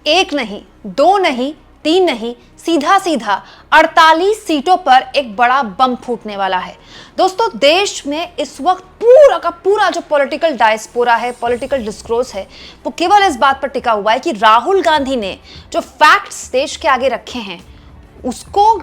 एक नहीं, दो नहीं, तीन नहीं, सीधा सीधा 48 सीटों पर एक बड़ा बम फूटने वाला है। दोस्तों, देश में इस वक्त पूरा का पूरा जो पॉलिटिकल डायस्पोरा है, पॉलिटिकल डिस्कोर्स है, वो केवल इस बात पर टिका हुआ है कि राहुल गांधी ने जो फैक्ट्स देश के आगे रखे हैं उसको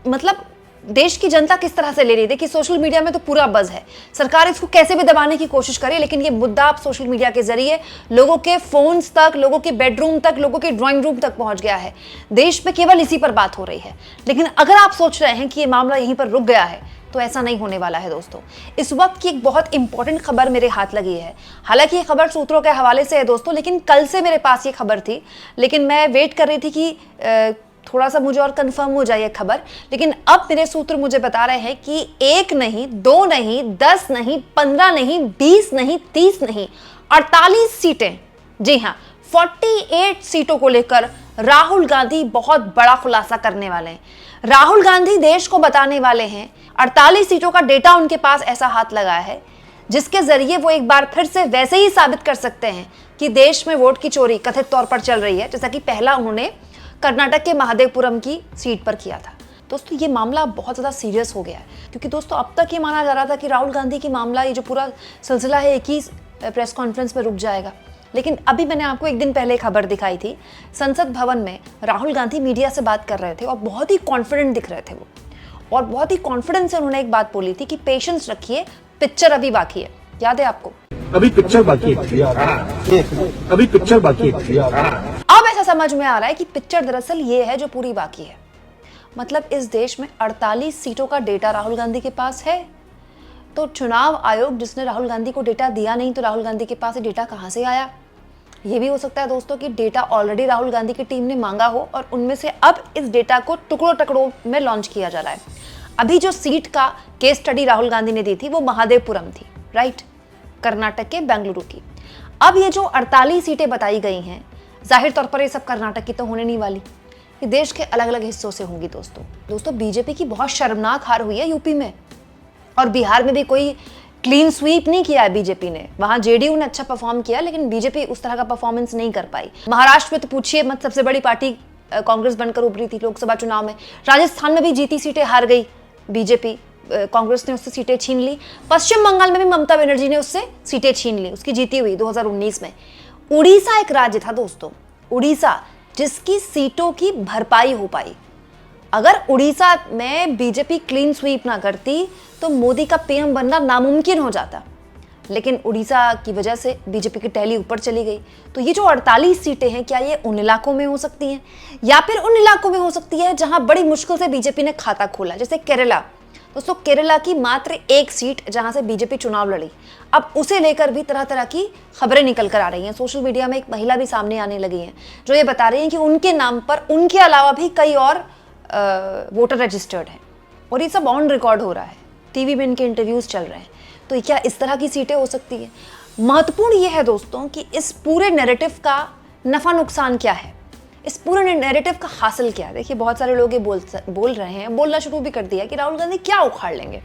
मतलब देश की जनता किस तरह से ले रही है। देखिए, सोशल मीडिया में तो पूरा बज़ है, सरकार इसको कैसे भी दबाने की कोशिश करे, लेकिन ये मुद्दा अब सोशल मीडिया के जरिए लोगों के फोन्स तक, लोगों के बेडरूम तक, लोगों के ड्राइंग रूम तक पहुंच गया है। देश में केवल इसी पर बात हो रही है। लेकिन अगर आप सोच रहे हैं कि ये मामला यहीं पर रुक गया है, तो ऐसा नहीं होने वाला है। दोस्तों, इस वक्त की एक बहुत इंपॉर्टेंट खबर मेरे हाथ लगी है। हालांकि ये खबर सूत्रों के हवाले से है दोस्तों, लेकिन कल से मेरे पास ये खबर थी, लेकिन मैं वेट कर रही थी कि थोड़ा सा मुझे और कंफर्म हो जाए खबर। लेकिन अब मेरे सूत्र मुझे बता रहे हैं कि 1 नहीं, 2 नहीं, 10 नहीं, 15 नहीं, 20 नहीं, 30 नहीं, 48 सीटें, जी हाँ 48 सीटों को लेकर राहुल गांधी बहुत बड़ा खुलासा करने वाले हैं। राहुल गांधी देश को बताने वाले हैं, 48 सीटों का डेटा उनके पास ऐसा हाथ लगाया है जिसके जरिए वो एक बार फिर से वैसे ही साबित कर सकते हैं कि देश में वोट की चोरी कथित तौर पर चल रही है, जैसा कि पहला उन्होंने कर्नाटक के महादेवपुरम की सीट पर किया था। दोस्तों, ये मामला बहुत ज़्यादा सीरियस हो गया है, क्योंकि दोस्तों अब तक ये माना जा रहा था कि राहुल गांधी की मामला, ये जो पूरा सिलसिला है, एक ही प्रेस कॉन्फ्रेंस में रुक जाएगा। लेकिन अभी मैंने आपको एक दिन पहले खबर दिखाई थी, संसद भवन में राहुल गांधी मीडिया से बात कर रहे थे और बहुत ही कॉन्फिडेंट दिख रहे थे वो, और बहुत ही कॉन्फिडेंस से उन्होंने एक बात बोली थी कि पेशेंस रखिए, पिक्चर अभी बाकी है। याद है आपको? अभी पिक्चर बाकी है, अभी पिक्चर बाकी है। अब ऐसा समझ में आ रहा है कि पिक्चर दरअसल ये है जो पूरी बाकी है। मतलब इस देश में 48 सीटों का डेटा राहुल गांधी के पास है, तो चुनाव आयोग जिसने राहुल गांधी को डेटा दिया नहीं, तो राहुल गांधी के पास ये डेटा कहां से आया? ये भी हो सकता है दोस्तों कि डेटा ऑलरेडी राहुल गांधी की टीम ने मांगा हो और उनमें से अब इस डेटा को टुकड़ों टुकड़ों में लॉन्च किया जा रहा है। अभी जो सीट का केस स्टडी राहुल गांधी ने दी थी वो महादेवपुरम थी, राइट, कर्नाटक के बेंगलुरु की। अब ये जो 48 सीटें बताई गई हैं, जाहिर तौर पर ये सब कर्नाटक की तो होने नहीं वाली, ये देश के अलग अलग हिस्सों से होंगी। दोस्तों बीजेपी की बहुत शर्मनाक हार हुई है यूपी में, और बिहार में भी कोई क्लीन स्वीप नहीं किया है बीजेपी ने। वहां जेडीयू ने अच्छा परफॉर्म किया, लेकिन बीजेपी उस तरह का परफॉर्मेंस नहीं कर पाई। महाराष्ट्र में तो पूछिए मत, सबसे बड़ी पार्टी कांग्रेस बनकर उभरी थी लोकसभा चुनाव में। राजस्थान में भी जीती सीटें हार गई बीजेपी, कांग्रेस ने उससे सीटें छीन ली। पश्चिम बंगाल में भी ममता बनर्जी ने उससे सीटें छीन ली, उसकी जीती हुई 2019 में। उड़ीसा एक राज्य था दोस्तों, उड़ीसा, जिसकी सीटों की भरपाई हो पाई। अगर उड़ीसा में बीजेपी क्लीन स्वीप ना करती तो मोदी का पीएम बनना नामुमकिन हो जाता, लेकिन उड़ीसा की वजह से बीजेपी की टैली ऊपर चली गई। तो ये जो 48 सीटें हैं, क्या ये उन इलाकों में हो सकती हैं, या फिर उन इलाकों में हो सकती है जहां बड़ी मुश्किल से बीजेपी ने खाता खोला, जैसे केरला। दोस्तों, केरला की मात्र एक सीट जहां से बीजेपी चुनाव लड़ी, अब उसे लेकर भी तरह तरह की खबरें निकल कर आ रही हैं। सोशल मीडिया में एक महिला भी सामने आने लगी हैं जो ये बता रही हैं कि उनके नाम पर उनके अलावा भी कई और वोटर रजिस्टर्ड हैं, और ये सब ऑन रिकॉर्ड हो रहा है, टीवी में इनके इंटरव्यूज चल रहे हैं। तो क्या इस तरह की सीटें हो सकती हैं? महत्वपूर्ण ये है दोस्तों कि इस पूरे नैरेटिव का नफा नुकसान क्या है, इस पूरे नैरेटिव का हासिल क्या है। देखिए, बहुत सारे लोग ये बोल रहे हैं, बोलना शुरू भी कर दिया कि राहुल गांधी क्या उखाड़ लेंगे।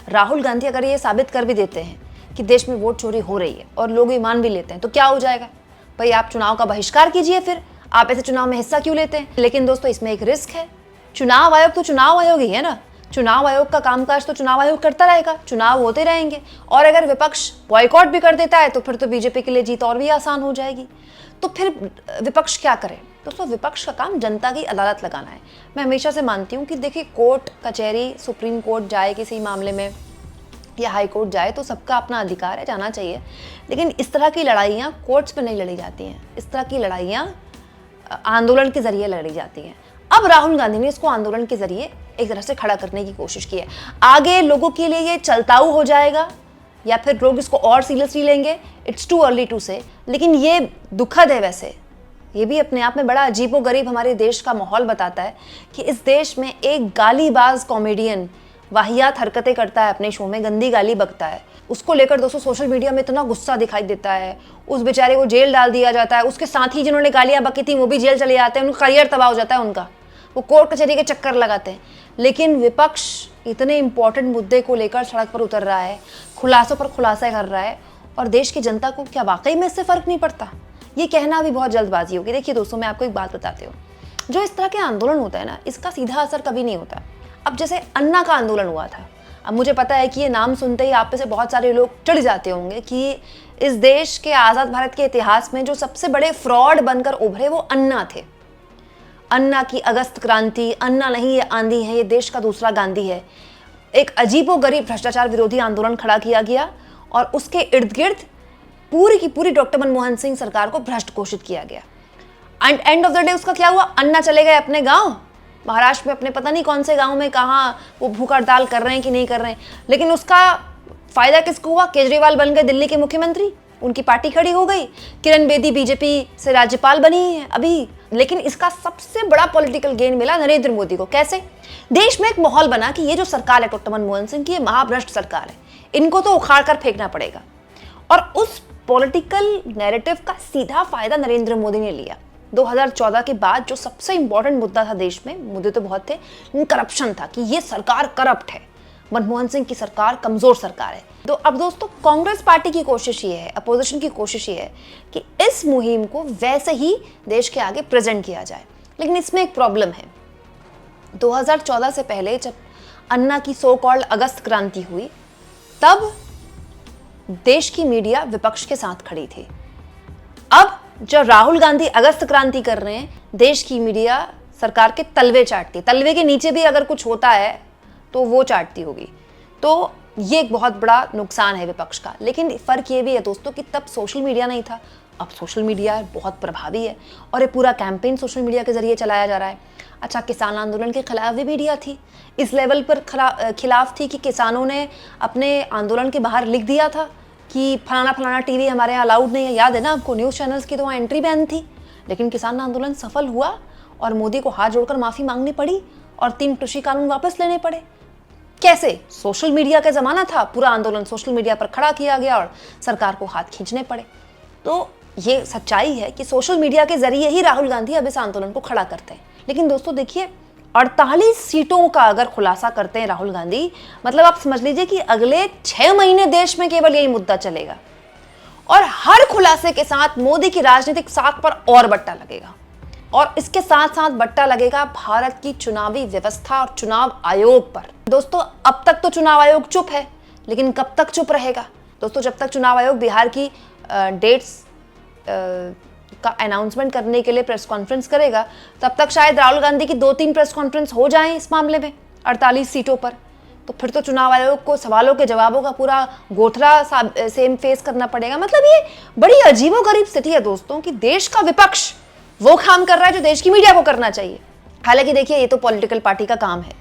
राहुल गांधी अगर ये साबित कर भी देते हैं कि देश में वोट चोरी हो रही है और लोग ये मान भी लेते हैं, तो क्या हो जाएगा? भाई, आप चुनाव का बहिष्कार कीजिए, फिर आप ऐसे चुनाव में हिस्सा क्यों लेते हैं? लेकिन दोस्तों, इसमें एक रिस्क है। चुनाव आयोग तो चुनाव आयोग ही है ना, चुनाव आयोग का कामकाज तो चुनाव आयोग करता रहेगा, चुनाव होते रहेंगे, और अगर विपक्ष बॉयकॉट भी कर देता है तो फिर तो बीजेपी के लिए जीत और भी आसान हो जाएगी। तो फिर विपक्ष क्या करे? दोस्तों, विपक्ष का काम जनता की अदालत लगाना है। मैं हमेशा से मानती हूँ कि देखिए, कोर्ट कचहरी, सुप्रीम कोर्ट जाए किसी मामले में, या हाई कोर्ट जाए, तो सबका अपना अधिकार है, जाना चाहिए। लेकिन इस तरह की लड़ाइयाँ कोर्ट्स में नहीं लड़ी जाती हैं, इस तरह की लड़ाइयाँ आंदोलन के जरिए लड़ी जाती हैं। अब राहुल गांधी ने इसको आंदोलन के जरिए एक तरह से खड़ा करने की कोशिश की है। आगे लोगों के लिए ये चलताऊ हो जाएगा या फिर लोग इसको और सीरियसली लेंगे, इट्स टू अर्ली टू से। लेकिन ये दुखद है, वैसे ये भी अपने आप में बड़ा अजीबोगरीब हमारे देश का माहौल बताता है कि इस देश में एक गालीबाज कॉमेडियन वाहियात हरकतें करता है, अपने शो में गंदी गाली बकता है, उसको लेकर दोस्तों सोशल मीडिया में इतना गुस्सा दिखाई देता है, उस बेचारे को जेल डाल दिया जाता है, उसके साथ ही जिन्होंने गालियां बकी थी वो भी जेल चले जाते हैं, उनका करियर तबाह हो जाता है उनका, वो कोर्ट कचहरी के चक्कर लगाते हैं। लेकिन विपक्ष इतने इंपॉर्टेंट मुद्दे को लेकर सड़क पर उतर रहा है, खुलासों पर खुलासा कर रहा है, और देश की जनता को क्या वाकई में इससे फर्क नहीं पड़ता? ये कहना भी बहुत जल्दबाजी होगी। देखिए दोस्तों, मैं आपको एक बात बताती हूँ, जो इस तरह के आंदोलन होता है ना, इसका सीधा असर कभी नहीं होता। अब जैसे अन्ना का आंदोलन हुआ था, अब मुझे पता है कि ये नाम सुनते ही आप में से बहुत सारे लोग चिढ़ जाते होंगे कि इस देश के आज़ाद भारत के इतिहास में जो सबसे बड़े फ्रॉड बनकर उभरे वो अन्ना थे। अन्ना की अगस्त क्रांति, अन्ना नहीं ये आंधी है, ये देश का दूसरा गांधी है। एक अजीबोगरीब भ्रष्टाचार विरोधी आंदोलन खड़ा किया गया और उसके इर्द गिर्द पूरी की पूरी डॉक्टर मनमोहन सिंह सरकार को भ्रष्ट घोषित किया गया। And end of the day उसका क्या हुआ? अन्ना चले गए अपने गांव, महाराष्ट्र में अपने पता नहीं कौन से गांव में, कहाँ वो भूख हड़ताल कर रहे हैं कि नहीं कर रहे हैं, लेकिन उसका फायदा किसको हुआ? केजरीवाल बन गए दिल्ली के मुख्यमंत्री, उनकी पार्टी खड़ी हो गई, किरण बेदी बीजेपी से राज्यपाल बनी है अभी। लेकिन इसका सबसे बड़ा पॉलिटिकल गेन मिला नरेंद्र मोदी को। कैसे? देश में एक माहौल बना कि ये जो सरकार है डॉक्टर मनमोहन सिंह की, ये महाभ्रष्ट सरकार है, इनको तो उखाड़ कर फेंकना पड़ेगा। और उस पॉलिटिकल नैरेटिव का सीधा फायदा नरेंद्र मोदी ने लिया। 2014 के बाद जो सबसे इंपॉर्टेंट मुद्दा था देश में, मुद्दे तो बहुत थे, लेकिन करप्शन था कि ये सरकार करप्ट है, मनमोहन सिंह की सरकार कमजोर सरकार है। तो अब दोस्तों, कांग्रेस पार्टी की कोशिश ये है, अपोजिशन की कोशिश ये है कि इस मुहिम को वैसे ही देश के आगे प्रेजेंट किया जाए। लेकिन इसमें एक प्रॉब्लम है। 2014 से पहले जब अन्ना की सो कॉल्ड अगस्त क्रांति हुई, तब देश की मीडिया विपक्ष के साथ खड़ी थी। अब जब राहुल गांधी अगस्त क्रांति कर रहे हैं, देश की मीडिया सरकार के तलवे चाटती, तलवे के नीचे भी अगर कुछ होता है तो वो चाटती होगी। तो ये एक बहुत बड़ा नुकसान है विपक्ष का। लेकिन फर्क ये भी है दोस्तों कि तब सोशल मीडिया नहीं था, अब सोशल मीडिया बहुत प्रभावी है और ये पूरा कैंपेन सोशल मीडिया के जरिए चलाया जा रहा है। अच्छा, किसान आंदोलन के खिलाफ भी मीडिया थी, इस लेवल पर खिलाफ थी कि किसानों ने अपने आंदोलन के बाहर लिख दिया था कि फलाना फलाना टीवी हमारे यहाँ अलाउड नहीं है। याद है ना आपको, न्यूज़ चैनल्स की तो वहाँ एंट्री बैन थी। लेकिन किसान आंदोलन सफल हुआ और मोदी को हाथ जोड़कर माफ़ी मांगनी पड़ी और 3 कृषि कानून वापस लेने पड़े। कैसे? सोशल मीडिया का ज़माना था, पूरा आंदोलन सोशल मीडिया पर खड़ा किया गया और सरकार को हाथ खींचने पड़े। तो ये सच्चाई है कि सोशल मीडिया के जरिए ही राहुल गांधी अब इस आंदोलन को खड़ा करते हैं। लेकिन दोस्तों देखिए, 48 सीटों का अगर खुलासा करते हैं राहुल गांधी, मतलब आप समझ लीजिए कि अगले 6 महीने देश में केवल यही मुद्दा चलेगा और हर खुलासे के साथ मोदी की राजनीतिक साख पर और बट्टा लगेगा। और इसके साथ साथ बट्टा लगेगा भारत की चुनावी व्यवस्था और चुनाव आयोग पर। दोस्तों, अब तक तो चुनाव आयोग चुप है, लेकिन कब तक चुप रहेगा? दोस्तों, जब तक चुनाव आयोग बिहार की डेट्स का अनाउंसमेंट करने के लिए प्रेस कॉन्फ्रेंस करेगा, तब तक शायद राहुल गांधी की 2-3 प्रेस कॉन्फ्रेंस हो जाएं इस मामले में 48 सीटों पर। तो फिर तो चुनाव आयोग को सवालों के जवाबों का पूरा गोथरा सेम फेस करना पड़ेगा। मतलब ये बड़ी अजीबोगरीब स्थिति है दोस्तों कि देश का विपक्ष वो काम कर रहा है जो देश की मीडिया को करना चाहिए। हालांकि देखिए, ये तो पॉलिटिकल पार्टी का काम है।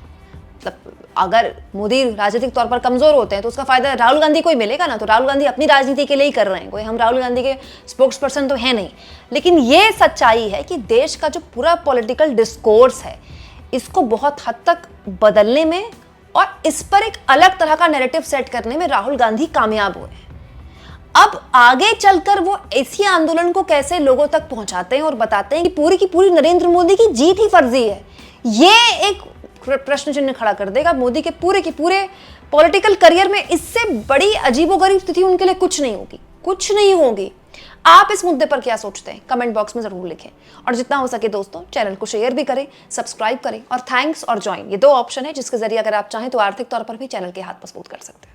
मतलब अगर मोदी राजनीतिक तौर पर कमजोर होते हैं तो उसका फायदा राहुल गांधी को ही मिलेगा ना। तो राहुल गांधी अपनी राजनीति के लिए ही कर रहे हैं, कोई हम राहुल गांधी के स्पोक्स पर्सन तो है नहीं। लेकिन ये सच्चाई है कि देश का जो पूरा पॉलिटिकल डिस्कोर्स है, इसको बहुत हद तक बदलने में और इस पर एक अलग तरह का नैरेटिव सेट करने में राहुल गांधी कामयाब हुए हैं। अब आगे चलकर वो इसी आंदोलन को कैसे लोगों तक पहुंचाते हैं और बताते हैं कि पूरी की पूरी नरेंद्र मोदी की जीत ही फर्जी है, ये एक प्रश्न चिन्ह खड़ा कर देगा मोदी के पूरे पॉलिटिकल करियर में। इससे बड़ी अजीबोगरीब स्थिति उनके लिए कुछ नहीं होगी। आप इस मुद्दे पर क्या सोचते हैं? कमेंट बॉक्स में जरूर लिखें और जितना हो सके दोस्तों चैनल को शेयर भी करें, सब्सक्राइब करें और थैंक्स और ज्वाइन, ये 2 ऑप्शन है जिसके जरिए अगर आप चाहें तो आर्थिक तौर पर भी चैनल के हाथ मजबूत कर सकते हैं।